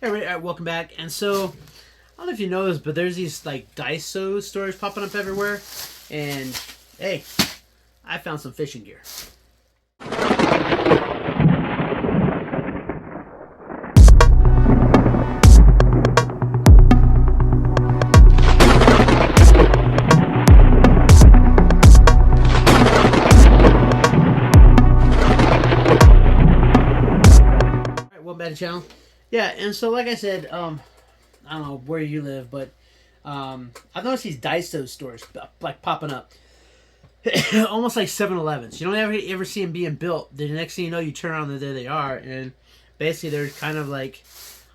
Hey, welcome back. And so, I don't know if you know this, but there's these like Daiso stores popping up everywhere. And hey, I found some fishing gear. Alright, welcome back to the channel. Yeah, and so like I said, I don't know where you live, but I've noticed these Daiso stores like popping up. Almost like 7-Elevens. You don't ever see them being built. The next thing you know, you turn around and there they are. And basically, they're kind of like,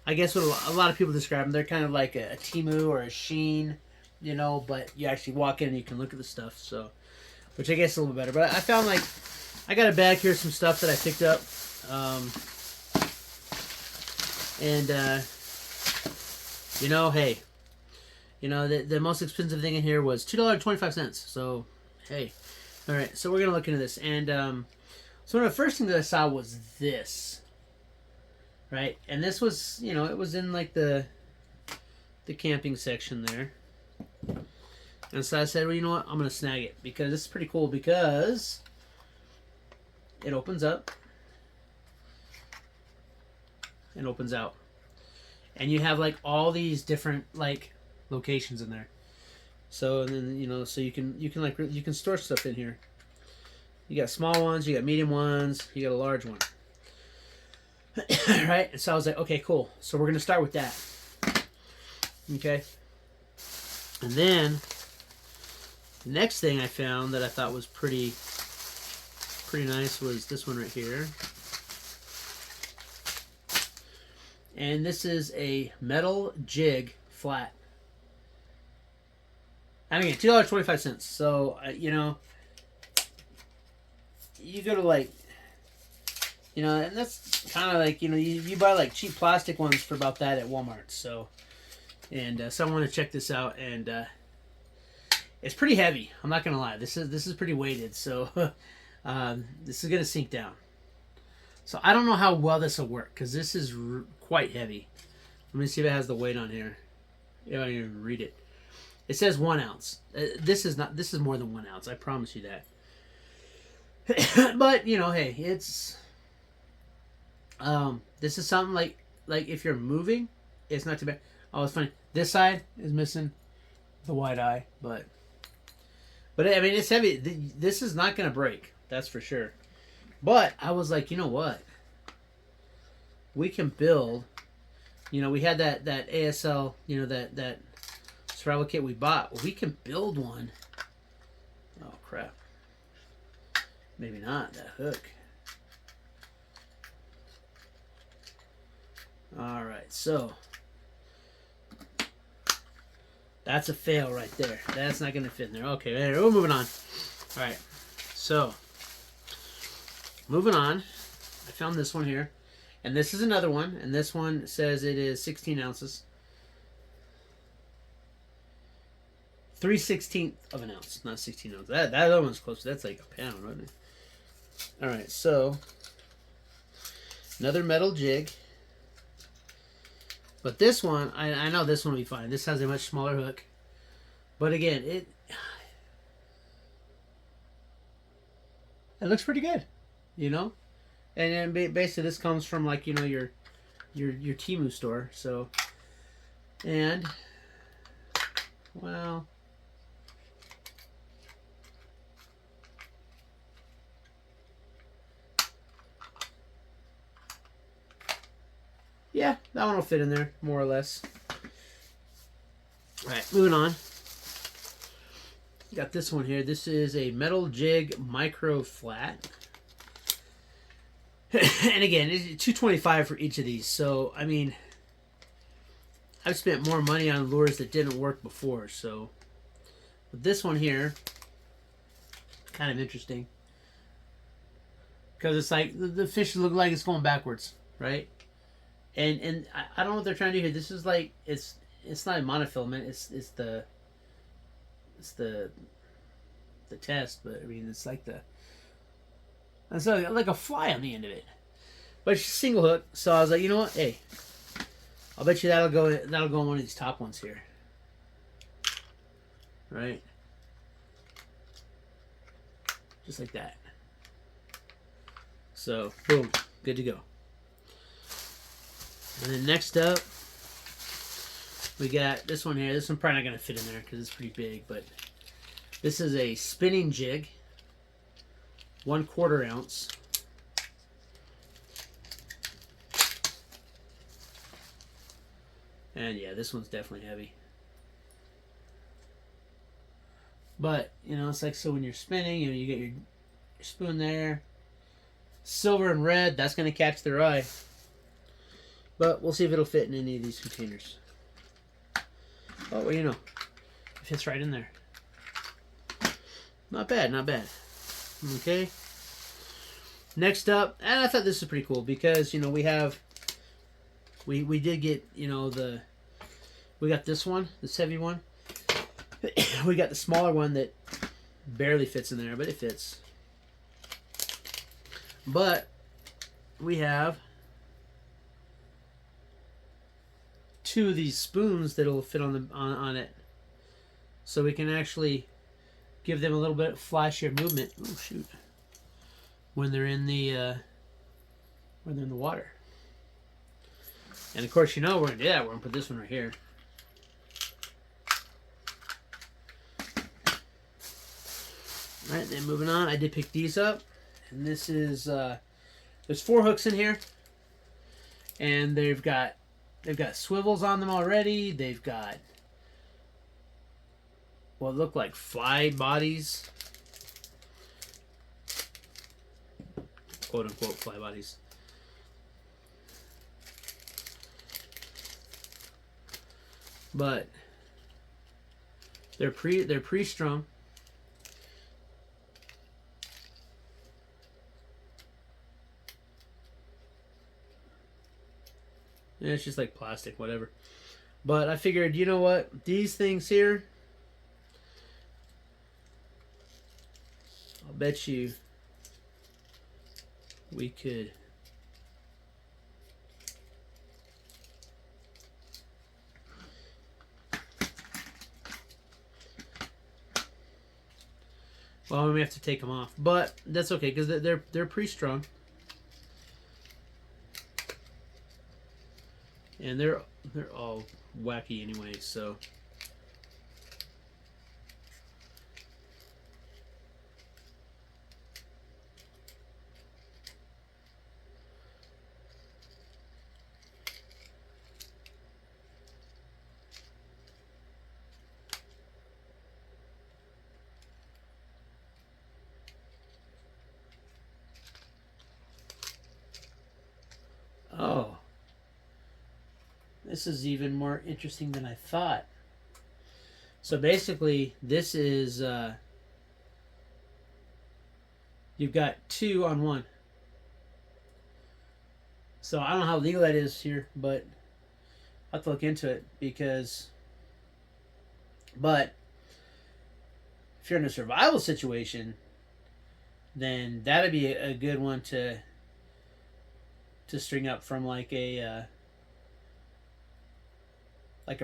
I guess what a lot of people describe them. They're kind of like a Temu or a Shein, you know. But you actually walk in and you can look at the stuff. So, which I guess is a little better. But I found like I got a bag here, some stuff that I picked up, and you know, hey, you know the most expensive thing in here was $2.25. So, hey. All right, so we're gonna look into this, and so one of the first things that I saw was this, right? And this was, you know, it was in like the camping section there, and so I said, well, you know what, I'm gonna snag it because this is pretty cool because it opens up and opens out, and you have like all these different like locations in there. So and then you know, so you can like you can store stuff in here. You got small ones, you got medium ones, you got a large one. Right? And so I was like, okay, cool. So we're gonna start with that. Okay. And then the next thing I found that I thought was pretty nice was this one right here. And this is a metal jig flat. I mean, $2.25. So, you know, you go to like, you know, and that's kind of like, you know, you buy like cheap plastic ones for about that at Walmart. So, and so I want to check this out, and it's pretty heavy. I'm not gonna lie. This is pretty weighted. So, this is gonna sink down. So I don't know how well this will work because this is quite heavy. Let me see if it has the weight on here. You don't even read it. It says 1 ounce. This is not. This is more than 1 ounce. I promise you that. But you know, hey, it's this is something like if you're moving, it's not too bad. Oh, it's funny. This side is missing the wide eye, but I mean, it's heavy. This is not gonna break. That's for sure. But I was like, you know what? We can build. You know, we had that ASL. You know that survival kit we bought. We can build one. Oh crap. Maybe not that hook. All right, so that's a fail right there. That's not going to fit in there. Okay, we're moving on. All right, so moving on. I found this one here, and this is another one, and this one says it is 16 ounces. 3/16 of an ounce, not 16 ounces. That other one's close. That's like a pound, wasn't it? All right, so another metal jig, but this one, I know this one will be fine. This has a much smaller hook, but again, it looks pretty good, you know. And then basically, this comes from like, you know, your Temu store. So, and well. Yeah, that one will fit in there, more or less. Alright, moving on. Got this one here. This is a metal jig micro flat. And again, it's $2.25 for each of these. So, I mean, I've spent more money on lures that didn't work before. So, but this one here, kind of interesting. Because it's like, the fish look like it's going backwards, right? And I don't know what they're trying to do here. This is like, it's not a monofilament. It's the test, but I mean, it's like like a fly on the end of it. But it's single hook, so I was like, you know what? Hey, I'll bet you that'll go on one of these top ones here. Right? Just like that. So, boom, good to go. And then next up, we got this one here. This one probably not going to fit in there because it's pretty big, but this is a spinning jig, 1/4 ounce. And yeah, this one's definitely heavy. But, you know, it's like, so when you're spinning, you get your spoon there. Silver and red, that's going to catch their eye. But we'll see if it'll fit in any of these containers. Oh, well, you know, it fits right in there. Not bad, not bad. Okay. Next up, and I thought this was pretty cool because, you know, we did get, you know, we got this one, this heavy one. We got the smaller one that barely fits in there, but it fits. But we have 2 of these spoons that'll fit on it, so we can actually give them a little bit flashier movement. Oh shoot! When they're in the water. And of course, you know we're gonna do that. We're gonna put this one right here. All right, then moving on. I did pick these up, and this is there's 4 hooks in here, and they've got swivels on them already. They've got what look like fly bodies, quote unquote fly bodies. But they're pre-strung. Yeah, it's just like plastic, whatever. But I figured, you know what? These things here, I'll bet you we could well, we may have to take them off, but that's okay because they're pre-strung. And they're all wacky anyway, so. Oh. This is even more interesting than I thought. So basically, this is you've got 2 on 1. So I don't know how legal that is here, but I'll have to look into it but if you're in a survival situation, then that'd be a good one to string up from like a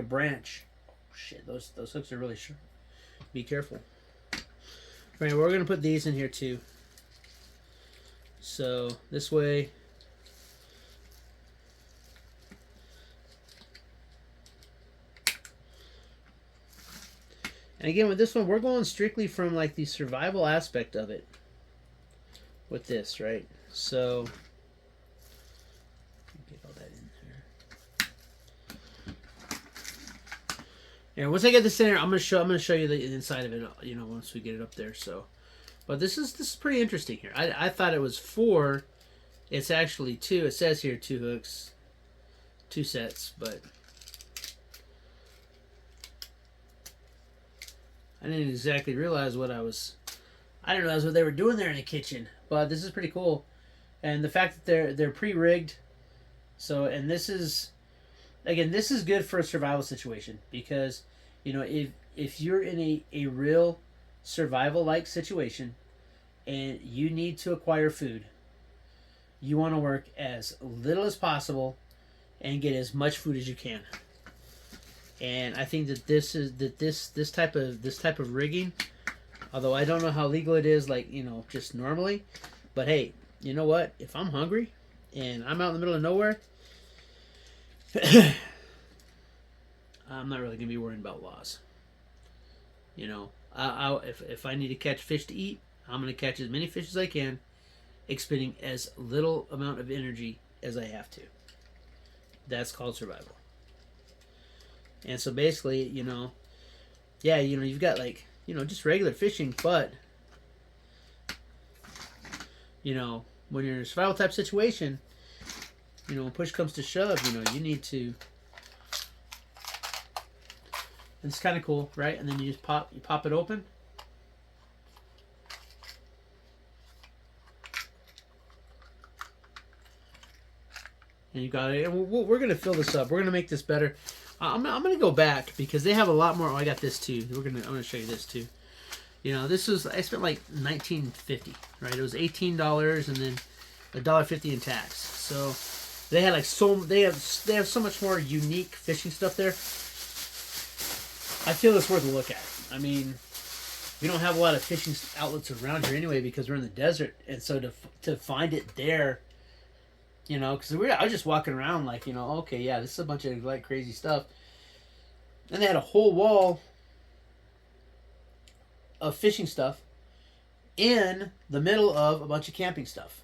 branch. Oh, shit, those hooks are really sharp. Be careful. Right, we're gonna put these in here too. So this way. And again, with this one, we're going strictly from like the survival aspect of it. With this, right? So get all that in there. And once I get this in here, I'm gonna show you the inside of it. You know, once we get it up there. So, but this is pretty interesting here. I thought it was 4. It's actually 2. It says here 2 hooks, 2 sets, but I didn't exactly realize I didn't realize what they were doing there in the kitchen. But this is pretty cool, and the fact that they're pre-rigged. So, and this is, again, this is good for a survival situation because, you know, if you're in a real survival-like situation and you need to acquire food, you want to work as little as possible and get as much food as you can. And I think that this type of rigging, although I don't know how legal it is, like, you know, just normally, but hey, you know what? If I'm hungry and I'm out in the middle of nowhere, I'm not really gonna be worrying about laws. You know, if I need to catch fish to eat, I'm gonna catch as many fish as I can, expending as little amount of energy as I have to. That's called survival. And so basically, you know, yeah, you know, you've got like, you know, just regular fishing, but, you know, when you're in a survival type situation, you know, when push comes to shove, you know, you need to. It's kind of cool, right? And then you just pop it open. And you got it. And we're going to fill this up. We're going to make this better. I'm going to go back because they have a lot more. Oh, I got this too. I'm going to show you this too. You know, this was, I spent like $19.50, right? It was $18 and then $1.50 in tax. So they had like they have so much more unique fishing stuff there. I feel it's worth a look at. I mean, we don't have a lot of fishing outlets around here anyway because we're in the desert, and so to find it there, you know, because I was just walking around like, you know, okay, yeah, this is a bunch of like crazy stuff, and they had a whole wall of fishing stuff in the middle of a bunch of camping stuff.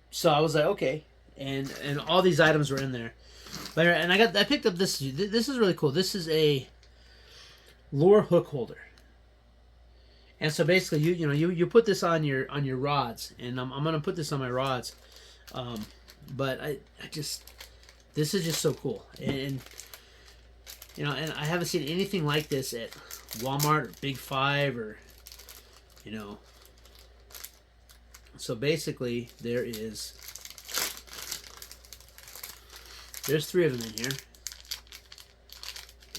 So I was like, okay, and all these items were in there, and I picked up this. This is really cool. This is a lure hook holder. And so basically, you put this on your rods, and I'm gonna put this on my rods, but I just, this is just so cool, and you know, and I haven't seen anything like this at Walmart or Big Five or, you know. So basically, there's 3 of them in here,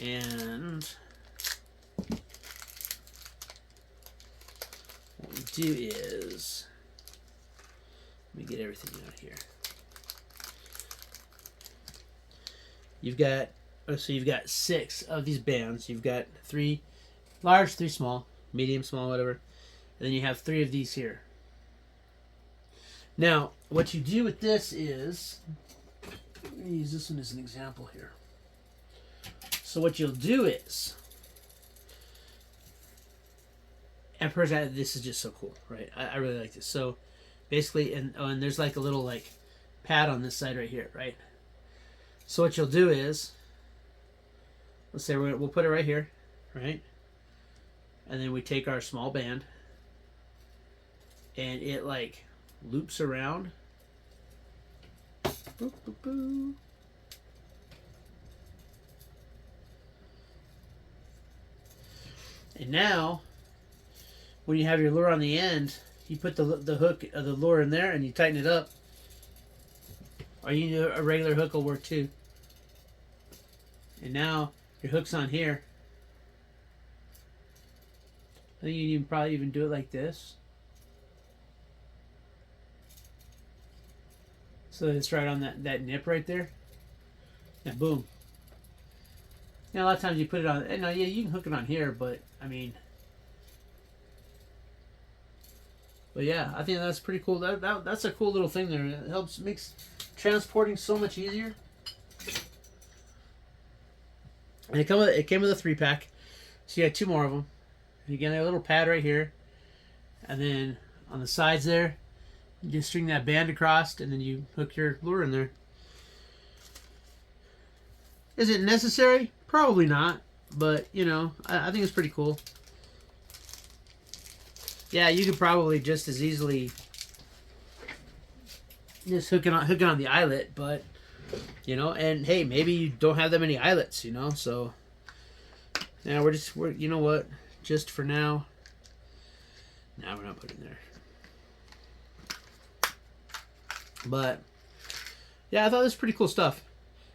and what we do is, let me get everything out here. You've got 6 of these bands. You've got 3 large, 3 small, medium, small, whatever, and then you have 3 of these here. Now, what you do with this is, let me use this one as an example here. So what you'll do is, and personally, this is just so cool, right? I really like this. So basically, and there's like a little like pad on this side right here, right? So what you'll do is, let's say we'll put it right here, right? And then we take our small band, and it like loops around. Boop, boop, boop. And now, when you have your lure on the end, you put the hook of the lure in there and you tighten it up. Or you do a regular hook will work too. And now your hook's on here. I think you can probably even do it like this. So it's right on that nip right there. And boom. Now a lot of times you put it on, and yeah, you can hook it on here, but I mean, but yeah, I think that's pretty cool. That's a cool little thing there. It makes transporting so much easier. And it came with a 3-pack, so you got 2 more of them. And again, a little pad right here, and then on the sides there, you just string that band across, and then you hook your lure in there. Is it necessary? Probably not, but you know, I think it's pretty cool. Yeah, you could probably just as easily just hook it on the eyelet, but you know, and hey, maybe you don't have that many eyelets, you know, so now we're you know what, just for now, we're not putting there. But yeah, I thought this was pretty cool stuff.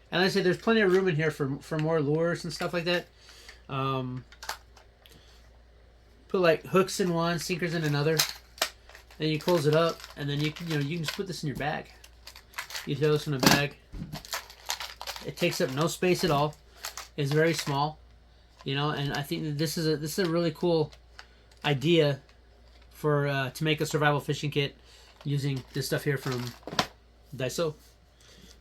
And like I said, there's plenty of room in here for more lures and stuff like that. Put like hooks in one, sinkers in another. Then you close it up, and then you can just put this in your bag. You throw this in a bag, It takes up no space at all. It's very small, you know, and I think that this is a really cool idea for to make a survival fishing kit using this stuff here from Daiso.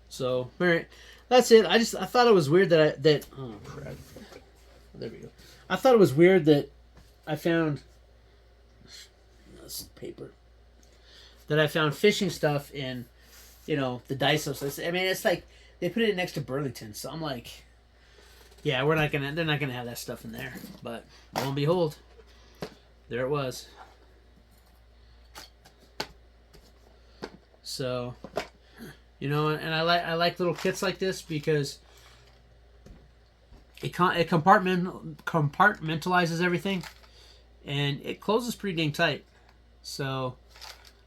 So, all right, that's it. I thought it was weird that oh crap, there we go. I thought it was weird that I found this paper that I found fishing stuff in, you know, the Daiso. So I mean, it's like they put it next to Burlington, so I'm like, yeah, they're not gonna have that stuff in there. But lo and behold, there it was. So, you know, and I like little kits like this because it compartmentalizes everything, and it closes pretty dang tight. So,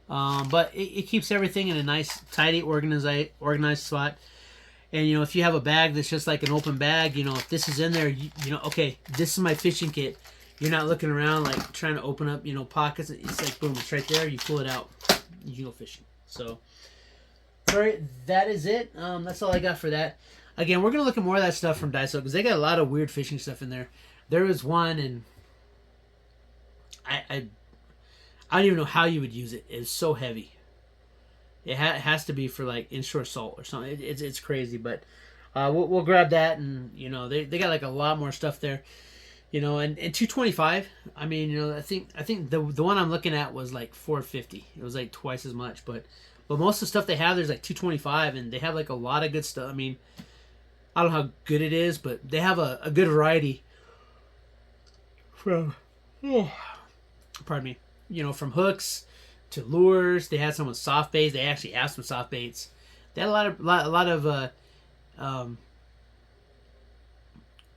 but it keeps everything in a nice, tidy, organized spot. And you know, if you have a bag that's just like an open bag, you know, if this is in there, you know, okay, this is my fishing kit. You're not looking around like trying to open up, you know, pockets. It's like boom, it's right there. You pull it out, you can go fishing. So, all right, that is it. That's all I got for that. Again, we're gonna look at more of that stuff from Daiso because they got a lot of weird fishing stuff in there. There was one, and I don't even know how you would use it. It's so heavy. It has to be for like inshore salt or something. It's crazy, but we'll grab that, and you know they got like a lot more stuff there. You know, and $225. I mean, you know, I think the one I'm looking at was like $450. It was like twice as much, but most of the stuff they have there's like $225, and they have like a lot of good stuff. I mean, I don't know how good it is, but they have a good variety from pardon me. You know, from hooks to lures. They had some with soft baits. They actually have some soft baits. They had a lot of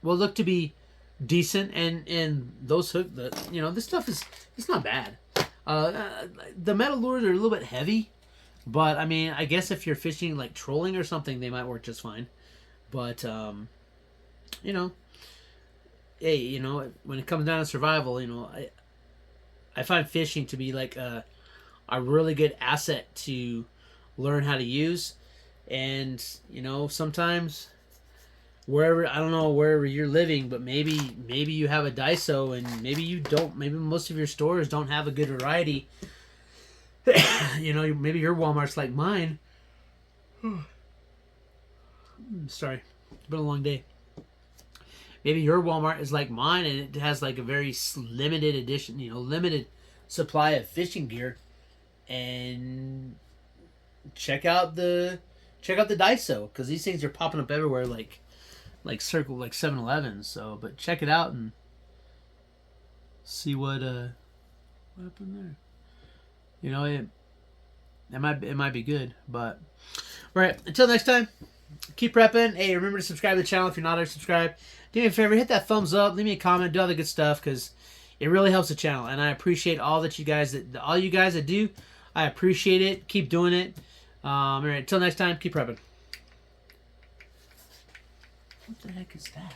what look to be decent, and those hook, you know, this stuff it's not bad. The metal lures are a little bit heavy, but I mean, I guess if you're fishing like trolling or something, they might work just fine. But you know, hey, you know, when it comes down to survival, you know, I find fishing to be like a really good asset to learn how to use. And you know, sometimes wherever you're living, but maybe you have a Daiso, and maybe you don't. Maybe most of your stores don't have a good variety. You know, maybe your Walmart's like mine. Sorry, it's been a long day. Maybe your Walmart is like mine, and it has like a very limited edition, you know, limited supply of fishing gear. And check out the Daiso, because these things are popping up everywhere, like 7-Eleven. So, but check it out and see what happened there. You know, it might be good. But all right, until next time, keep prepping. Hey, remember to subscribe to the channel if you're not already subscribed. Do me a favor, hit that thumbs up, leave me a comment, do all the good stuff, because it really helps the channel, and I appreciate all you guys that do. I appreciate it. Keep doing it. All right, until next time, keep prepping. What the heck is that?